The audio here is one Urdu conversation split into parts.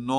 9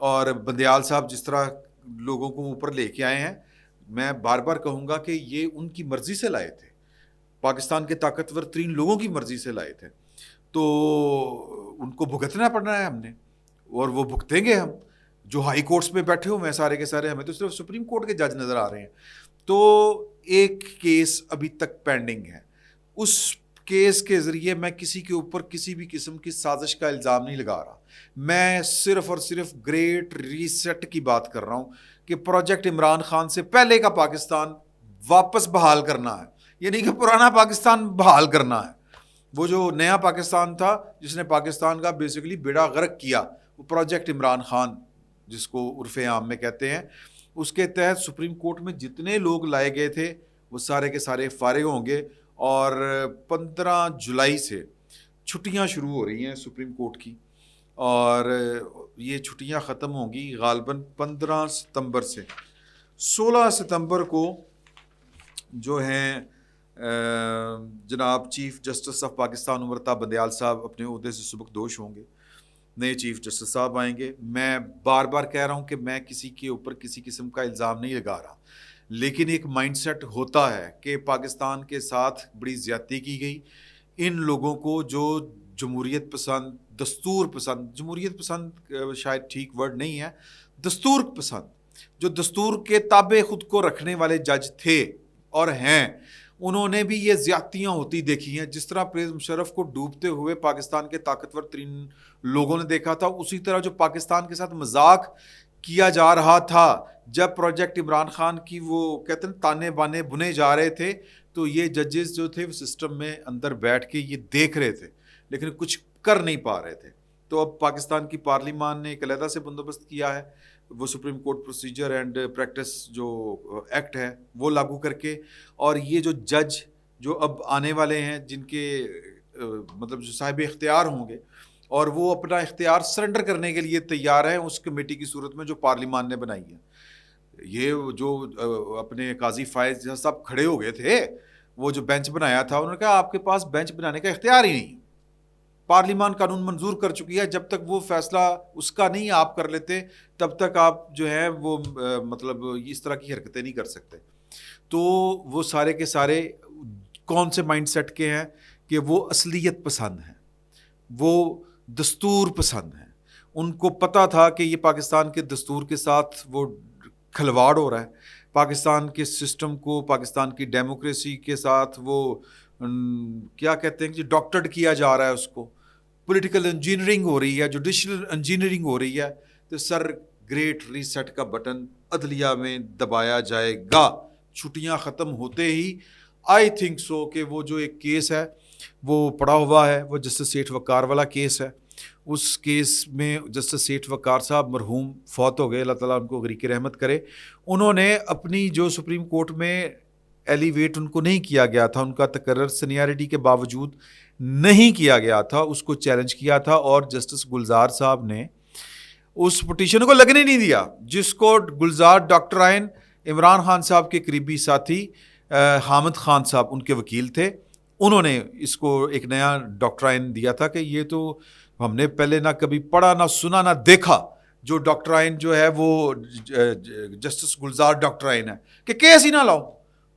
اور بندیال صاحب جس طرح لوگوں کو اوپر لے کے آئے ہیں، میں بار بار کہوں گا کہ یہ ان کی مرضی سے لائے تھے، پاکستان کے طاقتور ترین لوگوں کی مرضی سے لائے تھے، تو ان کو بھگتنا پڑنا ہے ہم نے، اور وہ بھگتیں گے ہم۔ جو ہائی کورٹس میں بیٹھے ہوئے ہیں سارے کے سارے، ہمیں تو صرف سپریم کورٹ کے جج نظر آ رہے ہیں۔ تو ایک کیس ابھی تک پینڈنگ ہے، اس کیس کے ذریعے میں کسی کے اوپر کسی بھی قسم کی سازش کا الزام نہیں لگا رہا، میں صرف اور صرف گریٹ ریسیٹ کی بات کر رہا ہوں کہ پروجیکٹ عمران خان سے پہلے کا پاکستان واپس بحال کرنا ہے، یعنی کہ پرانا پاکستان بحال کرنا ہے۔ وہ جو نیا پاکستان تھا جس نے پاکستان کا بیسیکلی بیڑا غرق کیا، وہ پروجیکٹ عمران خان جس کو عرف عام میں کہتے ہیں، اس کے تحت سپریم کورٹ میں جتنے لوگ لائے گئے تھے وہ سارے کے سارے فارغ ہوں گے، اور 15 جولائی سے چھٹیاں شروع ہو رہی ہیں سپریم کورٹ کی، اور یہ چھٹیاں ختم ہوں گی غالباً 15 ستمبر سے۔ 16 ستمبر کو جو ہیں جناب چیف جسٹس آف پاکستان عمر طاہر بندیال صاحب اپنے عہدے سے سبکدوش ہوں گے، نئے چیف جسٹس صاحب آئیں گے۔ میں بار بار کہہ رہا ہوں کہ میں کسی کے اوپر کسی قسم کا الزام نہیں لگا رہا، لیکن ایک مائنڈ سیٹ ہوتا ہے کہ پاکستان کے ساتھ بڑی زیادتی کی گئی، ان لوگوں کو جو جمہوریت پسند، دستور پسند، جمہوریت پسند شاید ٹھیک ورڈ نہیں ہے، دستور پسند، جو دستور کے تابع خود کو رکھنے والے جج تھے اور ہیں، انہوں نے بھی یہ زیادتیاں ہوتی دیکھی ہیں۔ جس طرح پرویز مشرف کو ڈوبتے ہوئے پاکستان کے طاقتور ترین لوگوں نے دیکھا تھا، اسی طرح جو پاکستان کے ساتھ مذاق کیا جا رہا تھا جب پروجیکٹ عمران خان کی وہ کہتے ہیں تانے بانے بنے جا رہے تھے، تو یہ ججز جو تھے وہ سسٹم میں اندر بیٹھ کے یہ دیکھ رہے تھے لیکن کچھ کر نہیں پا رہے تھے۔ تو اب پاکستان کی پارلیمان نے ایک علیحدہ سے بندوبست کیا ہے، وہ supreme court procedure and practice جو ایکٹ ہے وہ لاگو کر کے، اور یہ جو جج جو اب آنے والے ہیں جن کے مطلب جو صاحب اختیار ہوں گے، اور وہ اپنا اختیار سرنڈر کرنے کے لیے تیار ہیں اس کمیٹی کی صورت میں جو پارلیمان نے بنائی ہے۔ یہ جو اپنے قاضی فائز صاحب کھڑے ہو گئے تھے، وہ جو بینچ بنایا تھا، انہوں نے کہا آپ کے پاس بینچ بنانے کا اختیار ہی نہیں، پارلیمان قانون منظور کر چکی ہے، جب تک وہ فیصلہ اس کا نہیں آپ کر لیتے تب تک آپ جو ہے وہ مطلب اس طرح کی حرکتیں نہیں کر سکتے۔ تو وہ سارے کے سارے کون سے مائنڈ سیٹ کے ہیں کہ وہ اصلیت پسند ہیں، وہ دستور پسند ہیں، ان کو پتہ تھا کہ یہ پاکستان کے دستور کے ساتھ وہ کھلواڑ ہو رہا ہے، پاکستان کے سسٹم کو، پاکستان کی ڈیموکریسی کے ساتھ وہ کیا کہتے ہیں کہ ڈاکٹرڈ کیا جا رہا ہے، اس کو پولیٹیکل انجینئرنگ ہو رہی ہے، جوڈیشل انجینئرنگ ہو رہی ہے۔ تو سر گریٹ ریسیٹ کا بٹن عدلیہ میں دبایا جائے گا چھٹیاں ختم ہوتے ہی۔ آئی تھنک سو کہ وہ جو ایک کیس ہے وہ پڑا ہوا ہے، وہ جسٹس سیٹھ وقار والا کیس ہے، اس کیس میں جسٹس سیٹھ وقار صاحب مرحوم فوت ہو گئے، اللہ تعالیٰ ان کو غریق رحمت کرے۔ انہوں نے اپنی جو سپریم کورٹ میں ایلیویٹ ان کو نہیں کیا گیا تھا، ان کا تقرر سینیارٹی کے باوجود نہیں کیا گیا تھا، اس کو چیلنج کیا تھا، اور جسٹس گلزار صاحب نے اس پٹیشن کو لگنے نہیں دیا، جس کو گلزار ڈاکٹرائن عمران خان صاحب کے قریبی ساتھی حامد خان صاحب ان کے وکیل تھے، انہوں نے اس کو ایک نیا ڈاکٹرائن دیا تھا کہ یہ تو ہم نے پہلے نہ کبھی پڑھا نہ سنا نہ دیکھا، جو ڈاکٹرائن جو ہے وہ جسٹس گلزار ڈاکٹرائن ہے کہ کیس ہی نہ لاؤ۔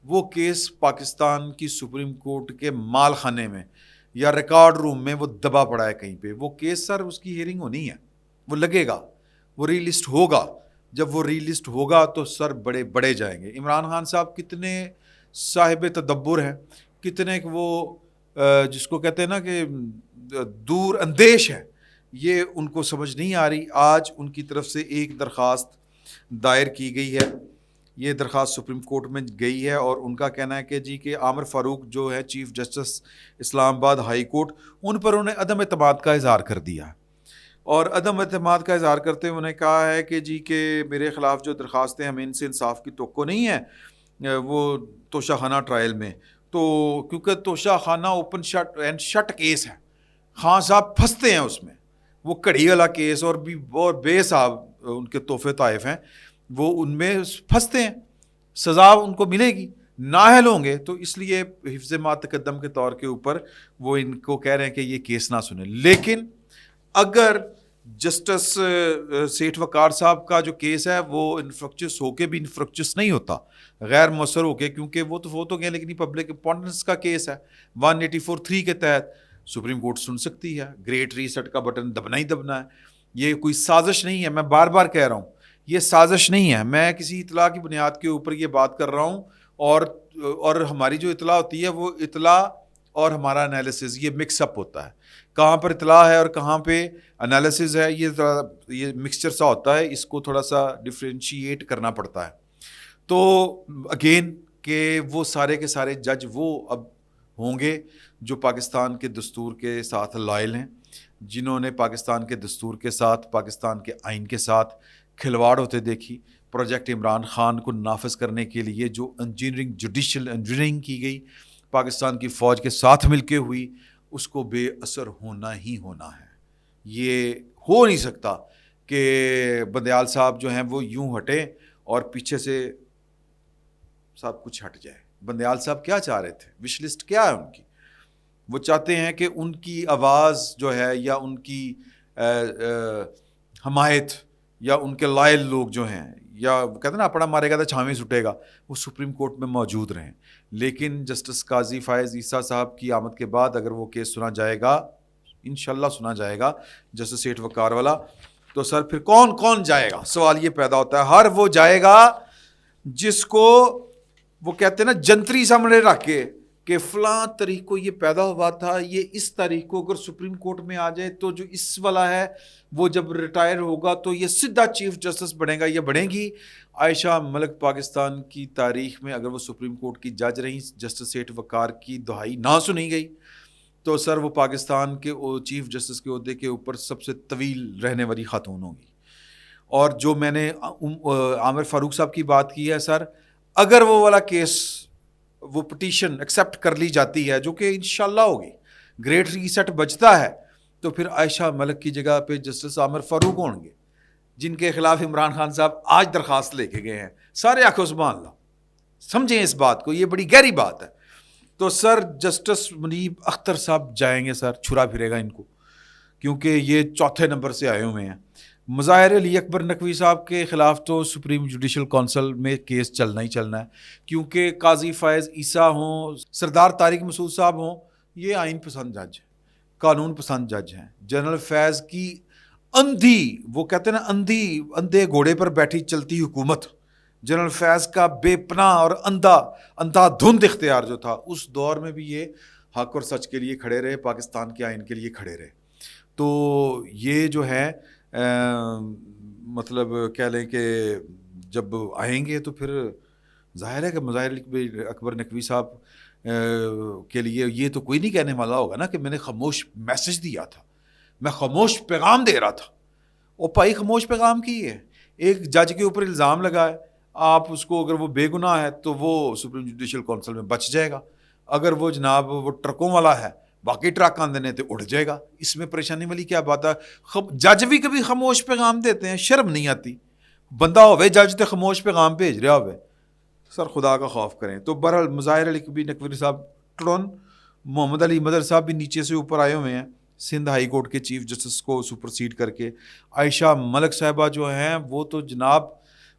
وہ کیس پاکستان کی سپریم کورٹ کے مال خانے میں یا ریکارڈ روم میں وہ دبا پڑا ہے کہیں پہ، وہ کیس سر اس کی ہیئرنگ ہونی ہے، وہ لگے گا، وہ ری لسٹ ہوگا، جب وہ ری لسٹ ہوگا تو سر بڑے بڑے جائیں گے۔ عمران خان صاحب کتنے صاحب تدبر ہیں، کتنے وہ جس کو کہتے ہیں نا کہ دور اندیش ہے، یہ ان کو سمجھ نہیں آ رہی۔ آج ان کی طرف سے ایک درخواست دائر کی گئی ہے، یہ درخواست سپریم کورٹ میں گئی ہے، اور ان کا کہنا ہے کہ جی کہ عامر فاروق جو ہے چیف جسٹس اسلام آباد ہائی کورٹ، ان پر انہوں نے عدم اعتماد کا اظہار کر دیا، اور عدم اعتماد کا اظہار کرتے ہوئے انہوں نے کہا ہے کہ جی کہ میرے خلاف جو درخواستیں، ہمیں ان سے انصاف کی توقع نہیں ہے وہ توشہ خانہ ٹرائل میں، تو کیونکہ توشہ خانہ open shut and shut case ہے، خان صاحب پھنستے ہیں اس میں، وہ کڑی والا کیس اور بھی اور بے صاحب ان کے تحفے طائف ہیں، وہ ان میں پھنستے ہیں، سزا ان کو ملے گی، نااہل ہوں گے، تو اس لیے حفظ ما تقدم کے طور کے اوپر وہ ان کو کہہ رہے ہیں کہ یہ کیس نہ سنیں۔ لیکن اگر جسٹس سیٹھ وقار صاحب کا جو کیس ہے وہ انفرکچس ہو کے بھی انفرکچس نہیں ہوتا, غیر مؤثر ہو کے, کیونکہ وہ تو گئے, لیکن یہ پبلک امپورٹنس کا کیس ہے. 184(3) کے تحت سپریم کورٹ سن سکتی ہے. گریٹ ریسٹ کا بٹن دبنا ہی دبنا ہے. یہ کوئی سازش نہیں ہے, میں بار بار کہہ رہا ہوں, یہ سازش نہیں ہے. میں کسی اطلاع کی بنیاد کے اوپر یہ بات کر رہا ہوں, اور ہماری جو اطلاع ہوتی ہے وہ اطلاع اور ہمارا انالیسز یہ مکس اپ ہوتا ہے. کہاں پر اطلاع ہے اور کہاں پہ انالیسز ہے, یہ مکسچر سا ہوتا ہے, اس کو تھوڑا سا ڈفرینشیٹ کرنا پڑتا ہے. تو اگین کہ وہ سارے کے سارے جج وہ اب ہوں گے جو پاکستان کے دستور کے ساتھ لائل ہیں, جنہوں نے پاکستان کے دستور کے ساتھ, پاکستان کے آئین کے ساتھ کھلواڑ ہوتے دیکھی. پروجیکٹ عمران خان کو نافذ کرنے کے لیے جو انجینئرنگ, جوڈیشل انجینئرنگ کی گئی پاکستان کی فوج کے ساتھ مل کے ہوئی, اس کو بے اثر ہونا ہی ہونا ہے. یہ ہو نہیں سکتا کہ بندیال صاحب جو ہیں وہ یوں ہٹیں اور پیچھے سے سب کچھ ہٹ جائے. بندیال صاحب کیا چاہ رہے تھے, وش لسٹ کیا ہے ان کی؟ وہ چاہتے ہیں کہ ان کی آواز جو ہے یا ان کی حمایت یا ان کے لائل لوگ جو ہیں, یا کہتے ہیں نا اپنا مارے گا تو چھاویں سٹے گا, وہ سپریم کورٹ میں موجود رہیں. لیکن جسٹس قاضی فائز عیسیٰ صاحب کی آمد کے بعد اگر وہ کیس سنا جائے گا, انشاءاللہ سنا جائے گا, جسٹس سیٹھ وقار والا, تو سر پھر کون کون جائے گا؟ سوال یہ پیدا ہوتا ہے. ہر وہ جائے گا جس کو وہ کہتے ہیں نا جنتری سامنے رکھ کے کہ فلاں تاریخ کو یہ پیدا ہوا تھا, یہ اس تاریخ کو اگر سپریم کورٹ میں آ جائے تو جو اس والا ہے وہ جب ریٹائر ہوگا تو یہ سیدھا چیف جسٹس بنے گا, یہ بنے گی. عائشہ ملک پاکستان کی تاریخ میں اگر وہ سپریم کورٹ کی جج رہیں, جسٹس سیٹھ وقار کی دہائی نہ سنی گئی, تو سر وہ پاکستان کے چیف جسٹس کے عہدے کے اوپر سب سے طویل رہنے والی خاتون ہوگی. اور جو میں نے عامر فاروق صاحب کی بات کی ہے, سر اگر وہ والا کیس, وہ پٹیشن ایکسیپٹ کر لی جاتی ہے, جو کہ انشاءاللہ ہوگی, گریٹ ریسٹ بچتا ہے, تو پھر عائشہ ملک کی جگہ پہ جسٹس عامر فاروق ہوں گے, جن کے خلاف عمران خان صاحب آج درخواست لے کے گئے ہیں. سارے آنکھوں سبحان اللہ, سمجھیں اس بات کو, یہ بڑی گہری بات ہے. تو سر جسٹس منیب اختر صاحب جائیں گے, سر چھرا پھرے گا ان کو, کیونکہ یہ چوتھے نمبر سے آئے ہوئے ہیں. مظاہر علی اکبر نقوی صاحب کے خلاف تو سپریم جوڈیشل کونسل میں کیس چلنا ہی چلنا ہے, کیونکہ قاضی فائز عیسیٰ ہوں, سردار طارق مسعود صاحب ہوں, یہ آئین پسند جج ہیں, قانون پسند جج ہیں. جنرل فیض کی اندھی, وہ کہتے ہیں نا اندھے گھوڑے پر بیٹھی چلتی حکومت, جنرل فیض کا بے پناہ اور اندھا دھند اختیار جو تھا, اس دور میں بھی یہ حق اور سچ کے لیے کھڑے رہے, پاکستان کے آئین کے لیے کھڑے رہے. تو یہ جو ہے مطلب کہہ لیں کہ جب آئیں گے تو پھر ظاہر ہے کہ مظاہر اکبر نقوی صاحب کے لیے یہ تو کوئی نہیں کہنے والا ہوگا نا کہ میں نے خاموش میسج دیا تھا, میں خاموش پیغام دے رہا تھا. وہ بھائی خاموش پیغام کی ہے, ایک جج کے اوپر الزام لگا ہے, آپ اس کو اگر وہ بے گناہ ہے تو وہ سپریم جوڈیشل کونسل میں بچ جائے گا, اگر وہ جناب وہ ٹرکوں والا ہے, باقی ٹرک آندے نے تو اڑ جائے گا. اس میں پریشانی والی کیا بات ہے؟ جج بھی کبھی خاموش پیغام دیتے ہیں, شرم نہیں آتی؟ بندہ ہوئے جج تو خاموش پیغام بھیج رہا ہوئے, سر خدا کا خوف کریں. تو بہرحال مظاہر علی نقوی صاحب ٹرون, محمد علی مدر صاحب بھی نیچے سے اوپر آئے ہوئے ہیں, سندھ ہائی کورٹ کے چیف جسٹس کو سپرسیڈ کر کے. عائشہ ملک صاحبہ جو ہیں وہ تو جناب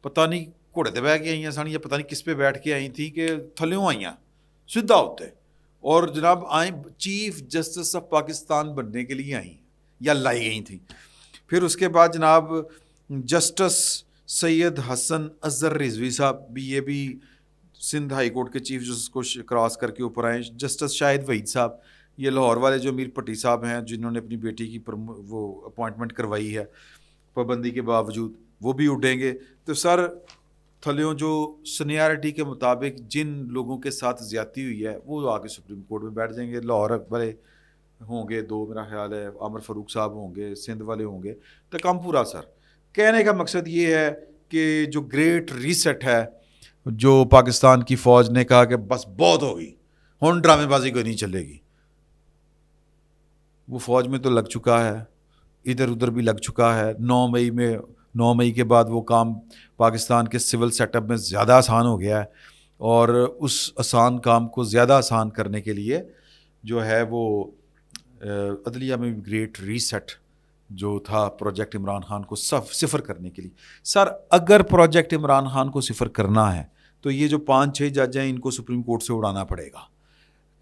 پتہ نہیں گھوڑے تے بیٹھ کے آئی ہیں سن, یا پتہ نہیں کس پہ بیٹھ کے آئی تھیں کہ تھلیوں آئی ہیں سیدھا ہوتے, اور جناب آئیں چیف جسٹس آف پاکستان بننے کے لیے آئیں یا لائی گئی تھیں. پھر اس کے بعد جناب جسٹس سید حسن اظہر رضوی صاحب بھی, یہ بھی سندھ ہائی کورٹ کے چیف جسٹس کو کراس کر کے اوپر آئے. جسٹس شاہد وحید صاحب, یہ لاہور والے جو میر پٹی صاحب ہیں, جنہوں نے اپنی بیٹی کی وہ اپوائنٹمنٹ کروائی ہے پابندی کے باوجود, وہ بھی اٹھیں گے. تو سر تھلیوں جو سینیارٹی کے مطابق جن لوگوں کے ساتھ زیادتی ہوئی ہے وہ آ کے سپریم کورٹ میں بیٹھ جائیں گے. لاہور والے ہوں گے دو, میرا خیال ہے عامر فاروق صاحب ہوں گے, سندھ والے ہوں گے, تو کام پورا. سر کہنے کا مقصد یہ ہے کہ جو گریٹ ریسٹ ہے, جو پاکستان کی فوج نے کہا کہ بس بہت ہوگی, ہن ڈرامے بازی کوئی نہیں چلے گی, وہ فوج میں تو لگ چکا ہے, ادھر ادھر بھی لگ چکا ہے. 9 مئی کے بعد وہ کام پاکستان کے سول سیٹ اپ میں زیادہ آسان ہو گیا ہے, اور اس آسان کام کو زیادہ آسان کرنے کے لیے جو ہے وہ عدلیہ میں گریٹ ریسٹ جو تھا پروجیکٹ عمران خان کو صفر کرنے کے لیے. سر اگر پروجیکٹ عمران خان کو صفر کرنا ہے تو یہ جو 5-6 جج ہیں ان کو سپریم کورٹ سے اڑانا پڑے گا.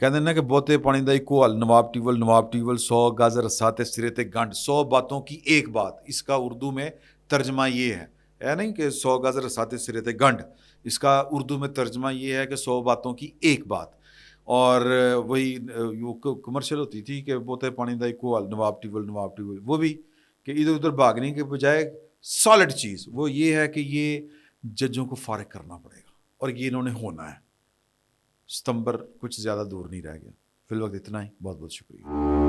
کہتے ہیں نا کہ بوتے پانی دا کو نواب ٹیول 100 گز رساتے سرے تے گنڈ 100 باتوں کی ایک بات. اس کا اردو میں ترجمہ یہ ہے نہیں کہ 100 گز رساتے سرے تے گنڈ. اس کا اردو میں ترجمہ یہ ہے کہ 100 باتوں کی ایک بات. اور وہی کمرشل ہوتی تھی کہ بوتے پانی دا کو نواب ٹیول وہ بھی کہ ادھر ادھر بھاگنے کے بجائے سالڈ چیز وہ یہ ہے کہ یہ ججوں کو فارغ کرنا پڑے گا اور یہ انہوں نے ہونا ہے. ستمبر کچھ زیادہ دور نہیں رہ گیا. فی الوقت اتنا ہی. بہت بہت شکریہ.